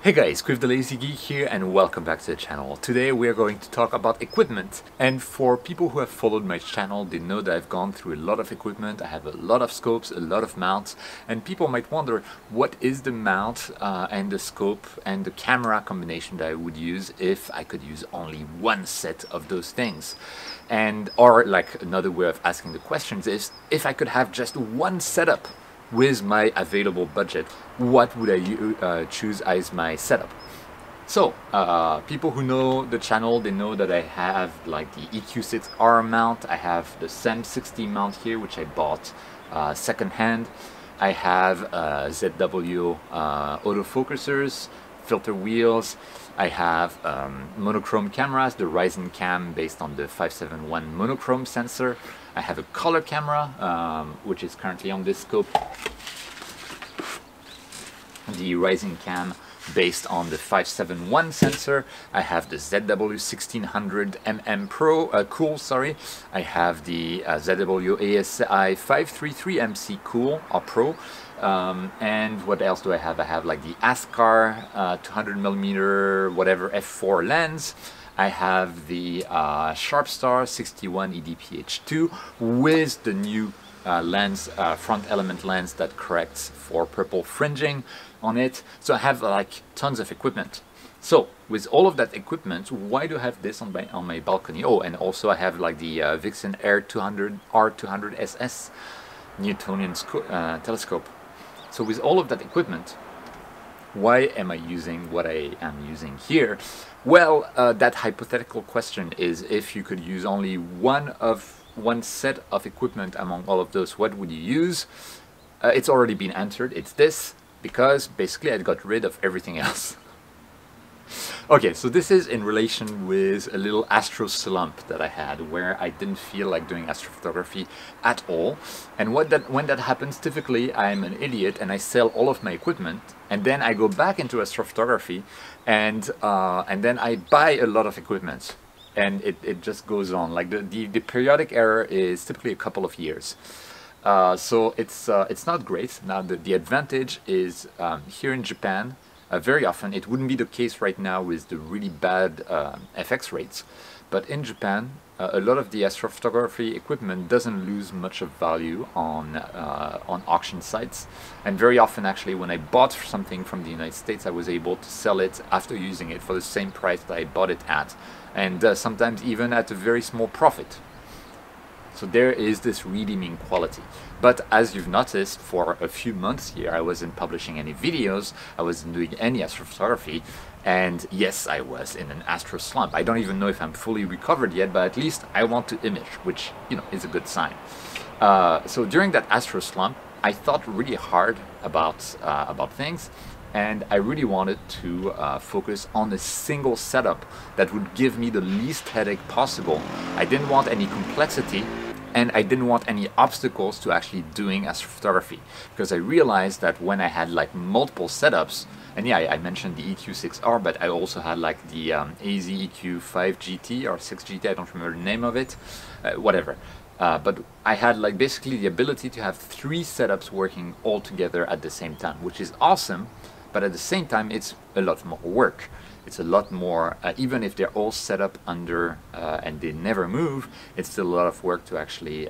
Hey guys, Quiff the Lazy Geek here and welcome back to the channel. Today we are going to talk about equipment, and for people who have followed my channel, they know that I've gone through a lot of equipment. I have a lot of scopes, a lot of mounts, and people might wonder what is the mount and the scope and the camera combination that I would use if I could use only one set of those things. And or like another way of asking the questions is, if I could have just one setup with my available budget, what would I choose as my setup? So people who know the channel, they know that I have like the EQ6R mount, I have the SEM60 mount here, which I bought secondhand. I have ZW autofocusers, filter wheels. I have monochrome cameras, the Ryzen cam based on the 571 monochrome sensor. I have a color camera, which is currently on this scope. The Ryzen cam based on the 571 sensor. I have the ZW1600 Pro, Cool, sorry. I have the ZW ASI 533MC Cool or Pro. And what else do I have? I have like the ASCAR 200mm whatever f4 lens. I have the Sharpstar 61 EDPH2 with the new lens, front element lens that corrects for purple fringing on it. So I have like tons of equipment. So with all of that equipment, why do I have this on my balcony? Oh, and also I have like the Vixen Air 200 R200 SS Newtonian telescope. So with all of that equipment, why am I using what I am using here? Well, that hypothetical question is, if you could use only one set of equipment among all of those, what would you use? It's already been answered. It's this, because basically I got rid of everything else. Okay, so this is in relation with a little astro slump that I had, where I didn't feel like doing astrophotography at all. And when that happens, typically I'm an idiot and I sell all of my equipment, and then I go back into astrophotography, and then I buy a lot of equipment, and it just goes on. Like the periodic error is typically a couple of years. So it's not great. Now the advantage is here in Japan, very often, it wouldn't be the case right now with the really bad FX rates, but in Japan a lot of the astrophotography equipment doesn't lose much of value on auction sites, and very often actually when I bought something from the United States, I was able to sell it after using it for the same price that I bought it at, and sometimes even at a very small profit. So there is this redeeming quality. But as you've noticed, for a few months here, I wasn't publishing any videos, I wasn't doing any astrophotography, and yes, I was in an astro slump. I don't even know if I'm fully recovered yet, but at least I want to image, which, you know, is a good sign. So during that astro slump, I thought really hard about things, and I really wanted to focus on a single setup that would give me the least headache possible. I didn't want any complexity, and I didn't want any obstacles to actually doing astrophotography, because I realized that when I had like multiple setups, and yeah, I mentioned the EQ6R, but I also had like the AZ EQ5 GT or 6 GT, I don't remember the name of it, whatever. But I had like basically the ability to have 3 setups working all together at the same time, which is awesome, but at the same time it's a lot more work. It's a lot more, even if they're all set up under and they never move, it's still a lot of work to actually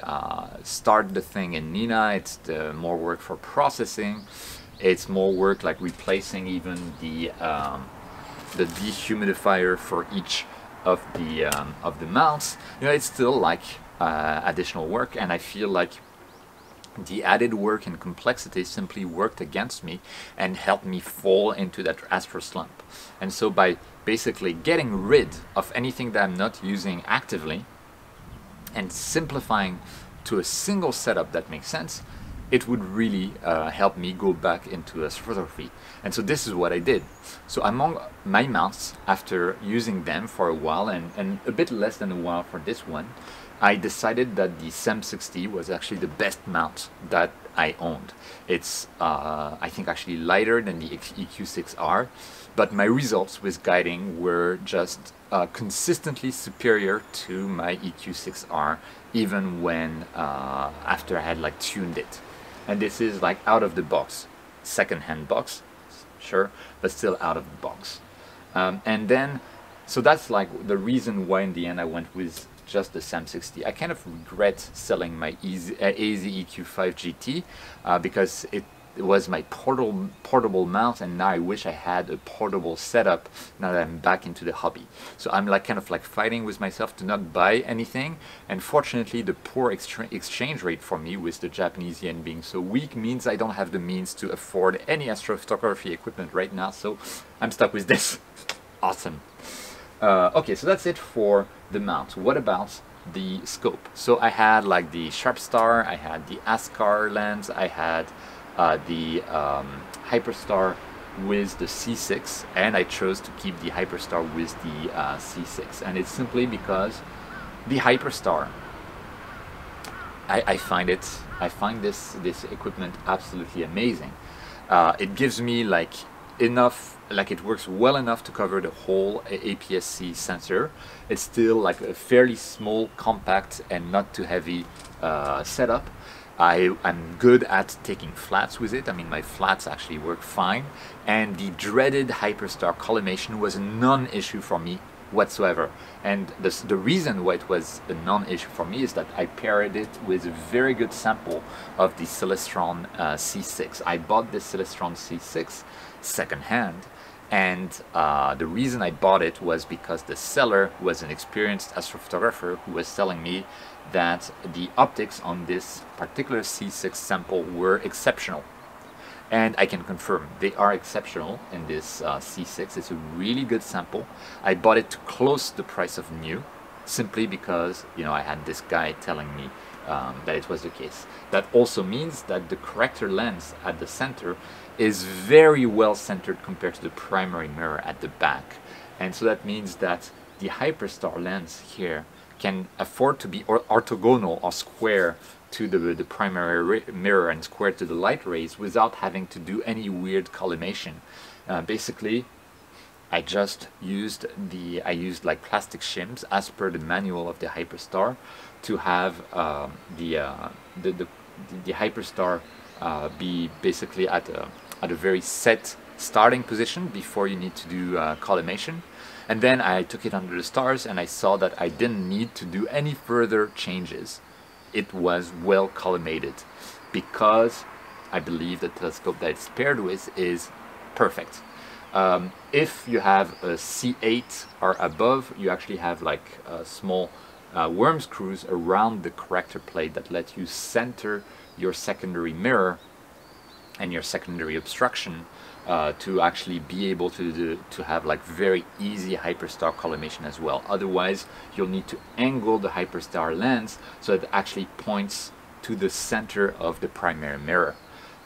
start the thing in Nina. It's more work for processing. It's more work like replacing even the dehumidifier for each of the mounts. You know, it's still like additional work, and I feel like the added work and complexity simply worked against me and helped me fall into that astro slump. And so by basically getting rid of anything that I'm not using actively and simplifying to a single setup that makes sense, it would really help me go back into astrophotography. And so this is what I did. So among my mounts, after using them for a while, and a bit less than a while for this one, I decided that the SEM60 was actually the best mount that I owned. It's, I think, actually lighter than the EQ6R, but my results with guiding were just consistently superior to my EQ6R, even when after I had like tuned it. And this is like out of the box, second-hand box. sure, but still out of the box. And then, so that's like the reason why in the end I went with just the SAM60. I kind of regret selling my AZ EQ5 GT because it was my portable mount, and now I wish I had a portable setup now that I'm back into the hobby. So I'm like kind of like fighting with myself to not buy anything, and fortunately the poor exchange rate for me with the Japanese yen being so weak means I don't have the means to afford any astrophotography equipment right now, so I'm stuck with this. Awesome. Okay, so that's it for the mount. What about the scope? So I had like the Sharpstar, I had the Ascar lens, I had the Hyperstar with the C6, and I chose to keep the Hyperstar with the C6, and it's simply because the Hyperstar, I find this equipment absolutely amazing. It gives me like enough, like it works well enough to cover the whole APS-C sensor. It's still like a fairly small, compact, and not too heavy setup. I'm good at taking flats with it. I mean, my flats actually work fine, and the dreaded Hyperstar collimation was a non-issue for me whatsoever. And the reason why it was a non-issue for me is that I paired it with a very good sample of the Celestron C6. I bought this Celestron C6 secondhand, and the reason I bought it was because the seller was an experienced astrophotographer who was telling me that the optics on this particular C6 sample were exceptional. And I can confirm they are exceptional in this C6. It's a really good sample. I bought it to close the price of new, simply because, you know, I had this guy telling me that it was the case. That also means that the corrector lens at the center is very well centered compared to the primary mirror at the back. And so that means that the Hyperstar lens here can afford to be orthogonal or square to the primary mirror and square to the light rays without having to do any weird collimation. Basically, I just used like plastic shims as per the manual of the Hyperstar to have the Hyperstar be basically at a very set starting position before you need to do collimation. And then I took it under the stars, and I saw that I didn't need to do any further changes. It was well collimated because I believe the telescope that it's paired with is perfect. If you have a C8 or above, you actually have like small worm screws around the corrector plate that let you center your secondary mirror and your secondary obstruction to actually be able to have like very easy Hyperstar collimation as well. Otherwise, you'll need to angle the Hyperstar lens so it actually points to the center of the primary mirror.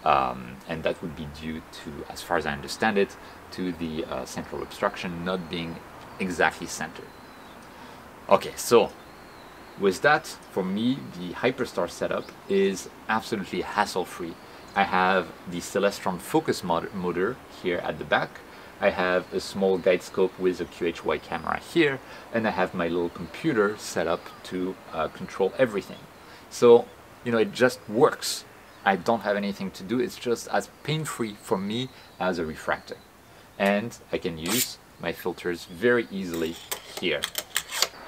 And that would be due to, as far as I understand it, to the central obstruction not being exactly centered. Okay, so with that, for me, the Hyperstar setup is absolutely hassle-free. I have the Celestron focus motor here at the back. I have a small guide scope with a QHY camera here, and I have my little computer set up to control everything. So, you know, it just works. I don't have anything to do. It's just as pain-free for me as a refractor. And I can use my filters very easily here.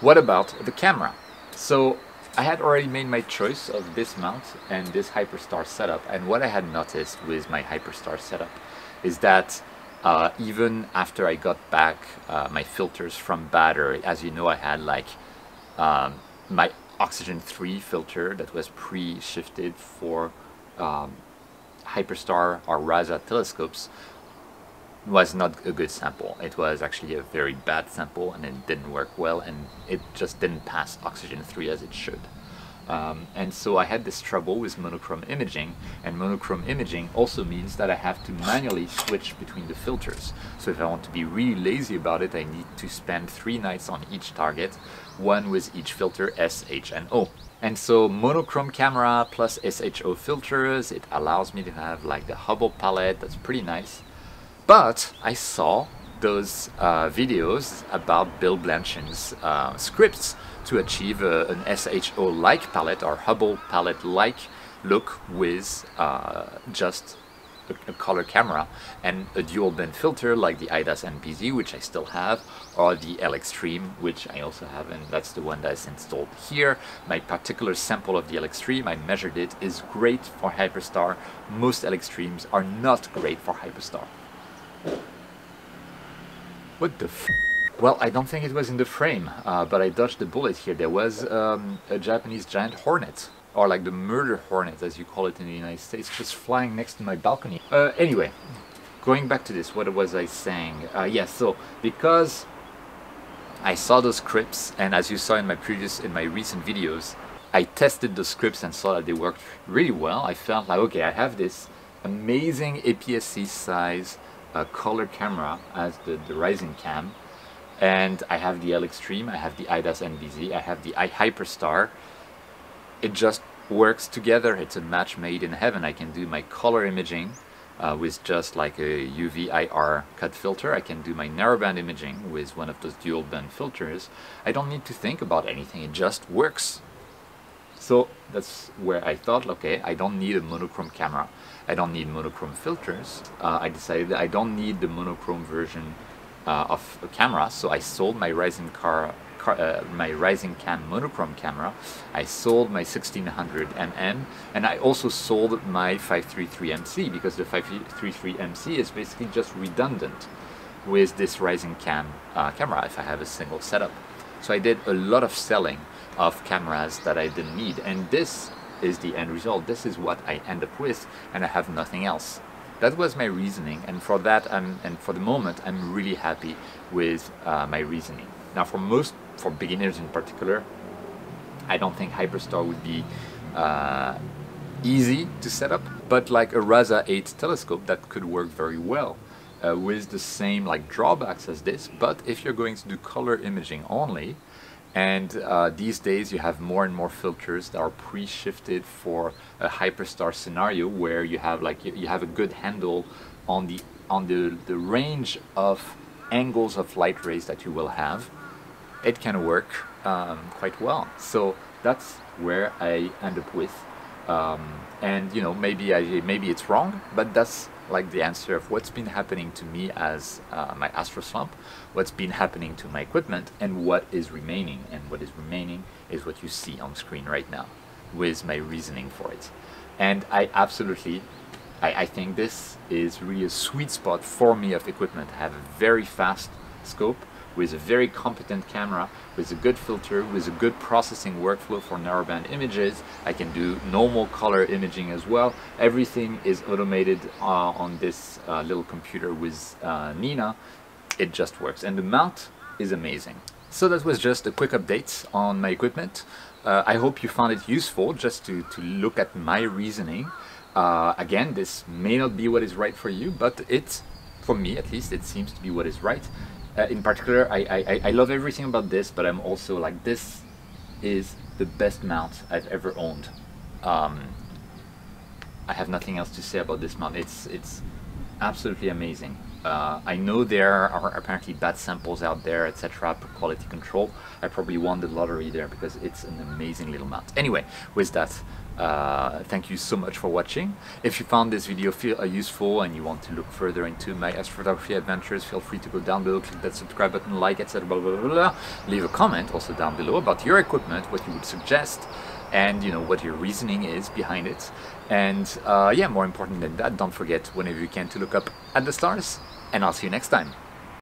What about the camera? So I had already made my choice of this mount and this Hyperstar setup, and what I had noticed with my Hyperstar setup is that even after I got back my filters from battery, as you know, I had like my Oxygen 3 filter that was pre-shifted for Hyperstar or RASA telescopes, was not a good sample. It was actually a very bad sample, and it didn't work well, and it just didn't pass Oxygen 3 as it should. And so I had this trouble with monochrome imaging, and monochrome imaging also means that I have to manually switch between the filters. So if I want to be really lazy about it, I need to spend 3 nights on each target, one with each filter, S, H, and O. And so monochrome camera plus SHO filters, it allows me to have like the Hubble palette. That's pretty nice. But I saw those videos about Bill Blanchin's scripts to achieve an SHO-like palette or Hubble palette-like look with just a color camera and a dual band filter like the IDAS NPZ, which I still have, or the L Extreme, which I also have, and that's the one that's installed here. My particular sample of the L Extreme, I measured it, is great for Hyperstar. Most L Extremes are not great for Hyperstar. What the f? Well, I don't think it was in the frame, but I dodged the bullet here. There was a Japanese giant hornet, or like the murder hornet as you call it in the United States, just flying next to my balcony. Anyway, going back to this, what was I saying? Yeah, so because I saw those scripts, and as you saw in my recent videos, I tested the scripts and saw that they worked really well. I felt like, okay, I have this amazing APS-C size color camera as the Rising Cam, and I have the L Extreme, I have the IDAS NBZ, I have the Hyperstar. It just works together. It's a match made in heaven. I can do my color imaging with just like a UV IR cut filter. I can do my narrowband imaging with one of those dual band filters. I don't need to think about anything. It just works. So that's where I thought, okay, I don't need a monochrome camera. I don't need monochrome filters. I decided that I don't need the monochrome version of a camera. So I sold my Rising Cam monochrome camera. I sold my 1600 mm, and I also sold my 533 MC, because the 533 MC is basically just redundant with this Rising Cam camera if I have a single setup. So I did a lot of selling of cameras that I didn't need, and this is the end result. This is what I end up with, and I have nothing else. That was my reasoning, and for that, and for the moment, I'm really happy with my reasoning. Now, for beginners in particular, I don't think Hyperstar would be easy to set up, but like a RASA 8 telescope, that could work very well with the same like drawbacks as this. But if you're going to do color imaging only, and these days you have more and more filters that are pre-shifted for a Hyperstar scenario, where you have like you have a good handle on the range of angles of light rays that you will have. It can work quite well. So that's where I end up with, and you know, maybe it's wrong, but that's like the answer of what's been happening to me as my Astro slump, what's been happening to my equipment, and what is remaining. And what is remaining is what you see on screen right now, with my reasoning for it. And I absolutely, I think this is really a sweet spot for me of equipment. I have a very fast scope, with a very competent camera, with a good filter, with a good processing workflow for narrowband images. I can do normal color imaging as well. Everything is automated on this little computer with Nina. It just works, and the mount is amazing. So that was just a quick update on my equipment. I hope you found it useful just to look at my reasoning. Again, this may not be what is right for you, but for me at least, it seems to be what is right. In particular, I love everything about this, but I'm also like, this is the best mount I've ever owned. I have nothing else to say about this mount. It's absolutely amazing. I know there are apparently bad samples out there, etc. for quality control. I probably won the lottery there, because it's an amazing little mount. Anyway, with that, thank you so much for watching. If you found this video useful and you want to look further into my astrophotography adventures, feel free to go down below, click that subscribe button, like, etc. Blah, blah, blah, blah. Leave a comment also down below about your equipment, what you would suggest, and you know, what your reasoning is behind it. And yeah, more important than that, don't forget whenever you can to look up at the stars, and I'll see you next time.